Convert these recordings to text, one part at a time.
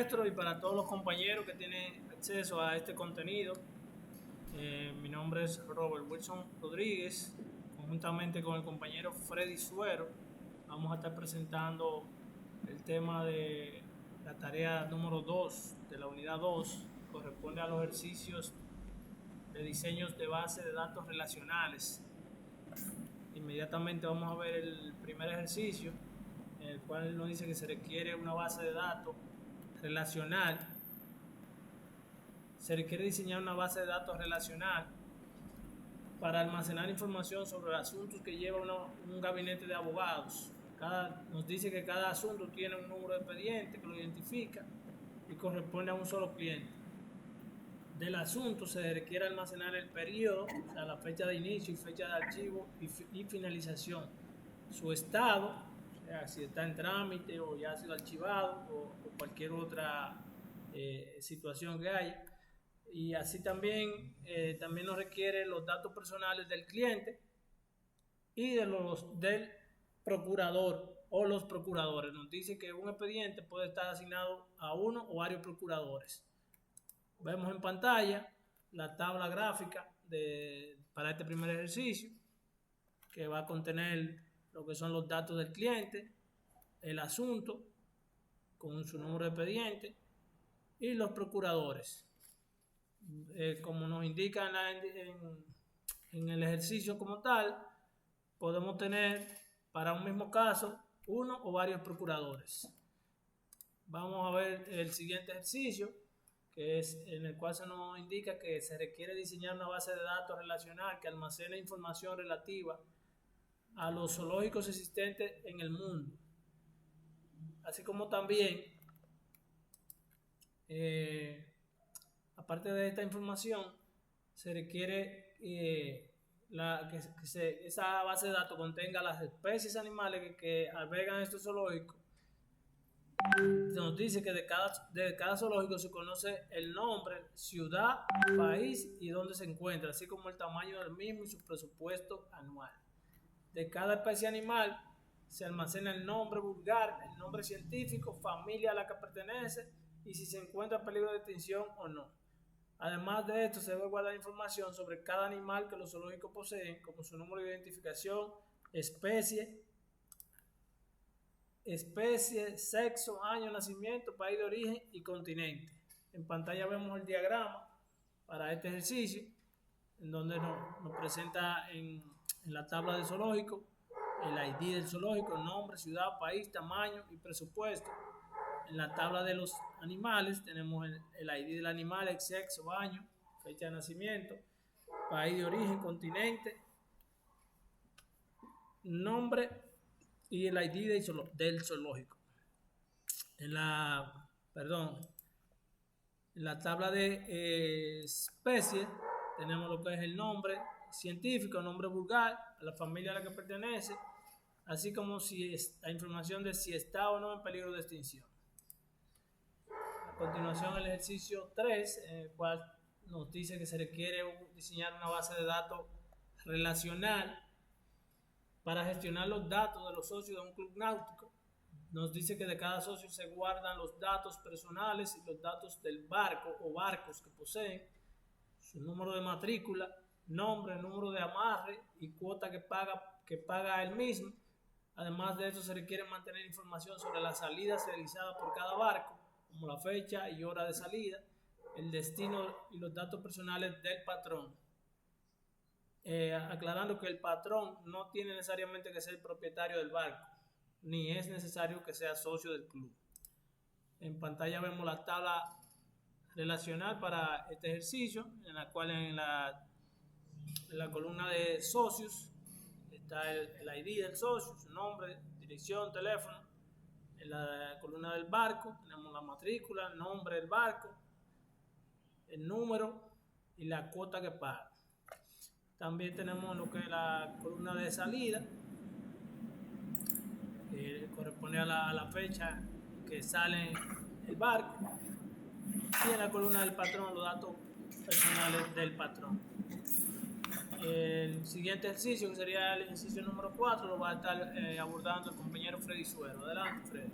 maestro y para todos los compañeros que tienen acceso a este contenido. Mi nombre es Robert Wilson Rodríguez, conjuntamente con el compañero Freddy Suero. Vamos a estar presentando el tema de la tarea número 2 de la unidad 2, corresponde a los ejercicios de diseños de base de datos relacionales. Inmediatamente vamos a ver el primer ejercicio, en el cual nos dice que se requiere una base de datos relacional. Se requiere diseñar una base de datos relacional para almacenar información sobre asuntos que lleva un gabinete de abogados. Nos dice que cada asunto tiene un número de expediente que lo identifica y corresponde a un solo cliente. Del asunto se requiere almacenar el periodo, o sea, la fecha de inicio y fecha de archivo y finalización, su estado, o sea, si está en trámite o ya ha sido archivado o cualquier otra situación que haya. Y así también nos requiere los datos personales del cliente y del procurador o los procuradores. Nos dice que un expediente puede estar asignado a uno o varios procuradores. Vemos en pantalla la tabla gráfica para este primer ejercicio, que va a contener lo que son los datos del cliente, el asunto con su número de expediente y los procuradores. Como nos indica en el ejercicio como tal, podemos tener para un mismo caso uno o varios procuradores. Vamos a ver el siguiente ejercicio, que es en el cual se nos indica que se requiere diseñar una base de datos relacional que almacene información relativa a los zoológicos existentes en el mundo, así como también aparte de esta información se requiere que esa base de datos contenga las especies animales que albergan estos zoológicos. Nos dice que de cada zoológico se conoce el nombre, ciudad, país y dónde se encuentra, así como el tamaño del mismo y su presupuesto anual. De cada especie animal se almacena el nombre vulgar, el nombre científico, familia a la que pertenece y si se encuentra en peligro de extinción o no. Además de esto, se debe guardar información sobre cada animal que los zoológicos poseen, como su número de identificación, especie, sexo, año, nacimiento, país de origen y continente. En pantalla vemos el diagrama para este ejercicio, en donde nos presenta en la tabla del zoológico el ID del zoológico, nombre, ciudad, país, tamaño y presupuesto. En la tabla de los animales tenemos el ID del animal, el sexo, año, fecha de nacimiento, país de origen, continente, nombre y el ID del zoológico. En la tabla de especies tenemos lo que es el nombre científico, nombre vulgar, a la familia a la que pertenece, así como la información de si está o no en peligro de extinción. A continuación el ejercicio 3, el cual nos dice que se requiere diseñar una base de datos relacional para gestionar los datos de los socios de un club náutico. Nos dice que de cada socio se guardan los datos personales y los datos del barco o barcos que poseen, su número de matrícula, nombre, número de amarre y cuota que paga él mismo. Además de esto, se requiere mantener información sobre las salidas realizadas por cada barco, como la fecha y hora de salida, el destino y los datos personales del patrón. Aclarando que el patrón no tiene necesariamente que ser propietario del barco, ni es necesario que sea socio del club. En pantalla vemos la tabla relacional para este ejercicio, en la cual en la columna de socios está el ID del socio, su nombre, dirección, teléfono. En la columna del barco tenemos la matrícula, el nombre del barco, el número y la cuota que paga. También tenemos lo que es la columna de salida, que corresponde a la fecha que sale el barco, y en la columna del patrón los datos personales del patrón. El siguiente ejercicio, que sería el ejercicio número 4, lo va a estar abordando el compañero Freddy Suero. Adelante, Freddy.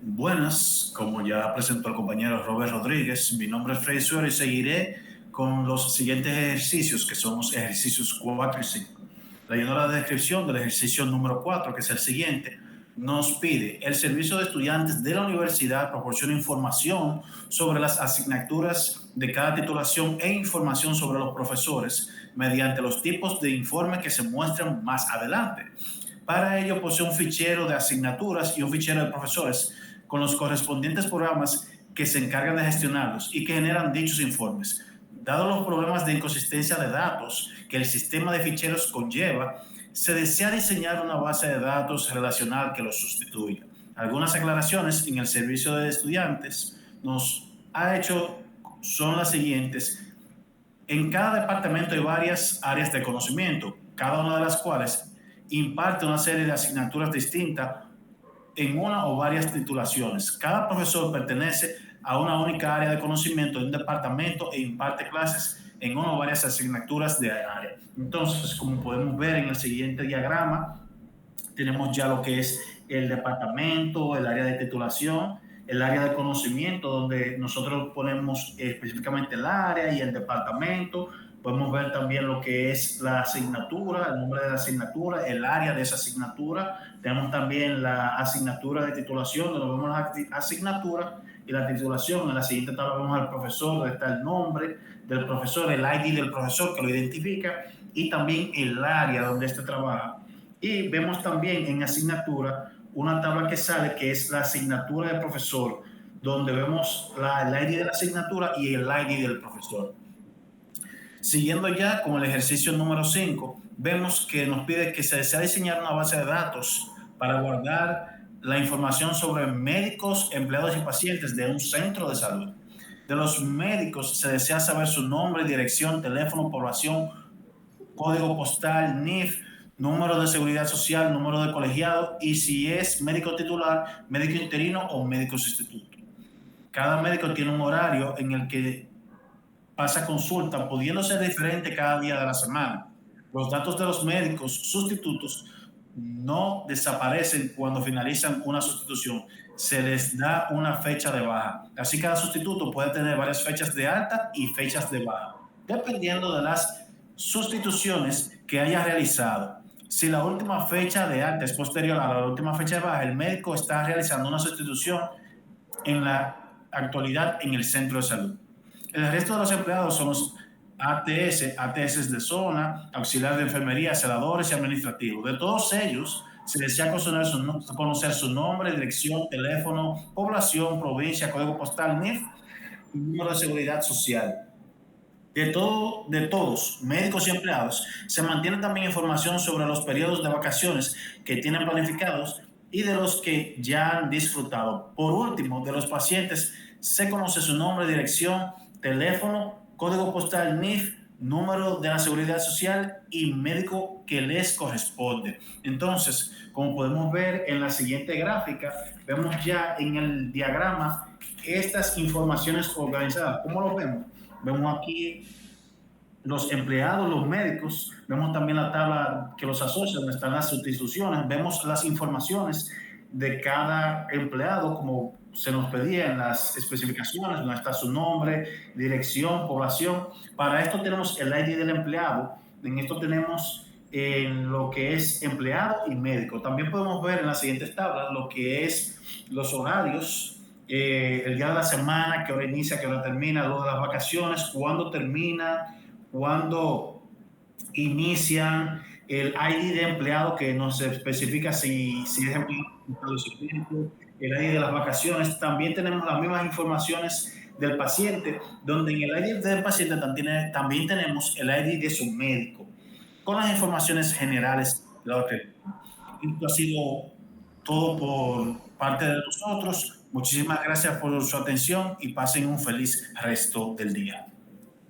Buenas, como ya presentó el compañero Robert Rodríguez, mi nombre es Freddy Suero y seguiré con los siguientes ejercicios, que son los ejercicios 4 y 5. Leyendo la descripción del ejercicio número 4, que es el siguiente, nos pide: el servicio de estudiantes de la universidad proporciona información sobre las asignaturas de cada titulación e información sobre los profesores mediante los tipos de informe que se muestran más adelante. Para ello posee un fichero de asignaturas y un fichero de profesores con los correspondientes programas que se encargan de gestionarlos y que generan dichos informes. Dado los problemas de inconsistencia de datos que el sistema de ficheros conlleva, se desea diseñar una base de datos relacional que los sustituya. Algunas aclaraciones en el servicio de estudiantes nos ha hecho son las siguientes. En cada departamento hay varias áreas de conocimiento, cada una de las cuales imparte una serie de asignaturas distintas en una o varias titulaciones. Cada profesor pertenece a una única área de conocimiento de un departamento e imparte clases en una o varias asignaturas de área. Entonces, como podemos ver en el siguiente diagrama, tenemos ya lo que es el departamento, el área de titulación, el área de conocimiento, donde nosotros ponemos específicamente el área y el departamento. Podemos ver también lo que es la asignatura, el nombre de la asignatura, el área de esa asignatura. Tenemos también la asignatura de titulación, donde vemos la asignatura y la titulación. En la siguiente tabla vemos al profesor, donde está el nombre del profesor, el ID del profesor que lo identifica, y también el área donde éste trabaja. Y vemos también en asignatura una tabla que sale, que es la asignatura del profesor, donde vemos el ID de la asignatura y el ID del profesor. Siguiendo ya con el ejercicio número 5, vemos que nos pide que se desea diseñar una base de datos para guardar la información sobre médicos, empleados y pacientes de un centro de salud. De los médicos se desea saber su nombre, dirección, teléfono, población, código postal, NIF, número de seguridad social, número de colegiado y si es médico titular, médico interino o médico sustituto. Cada médico tiene un horario en el que pasa consulta, pudiendo ser diferente cada día de la semana. Los datos de los médicos sustitutos no desaparecen cuando finalizan una sustitución. Se les da una fecha de baja. Así cada sustituto puede tener varias fechas de alta y fechas de baja, dependiendo de las sustituciones que haya realizado. Si la última fecha de alta es posterior a la última fecha de baja, el médico está realizando una sustitución en la actualidad en el centro de salud. El resto de los empleados son los ATS de zona, auxiliar de enfermería, celadores y administrativos. De todos ellos, se desea conocer su nombre, dirección, teléfono, población, provincia, código postal, NIF y número de seguridad social. De todos, médicos y empleados, se mantiene también información sobre los periodos de vacaciones que tienen planificados y de los que ya han disfrutado. Por último, de los pacientes se conoce su nombre, dirección, teléfono, código postal, NIF, número de la seguridad social y médico que les corresponde. Entonces, como podemos ver en la siguiente gráfica, vemos ya en el diagrama estas informaciones organizadas. ¿Cómo lo vemos? Vemos aquí los empleados, los médicos, vemos también la tabla que los asocia, donde están las sustituciones, vemos las informaciones de cada empleado, como se nos pedía en las especificaciones, donde está su nombre, dirección, población. Para esto tenemos el ID del empleado, en esto tenemos en lo que es empleado y médico. También podemos ver en las siguientes tablas lo que es los horarios, el día de la semana, qué hora inicia, qué hora termina, luego de las vacaciones, cuándo termina, cuándo inician, el ID de empleado que nos especifica si es empleado, el ID de las vacaciones. También tenemos las mismas informaciones del paciente, donde en el ID del paciente también tenemos el ID de su médico, con las informaciones generales. Esto ha sido todo por parte de nosotros. Muchísimas gracias por su atención y pasen un feliz resto del día.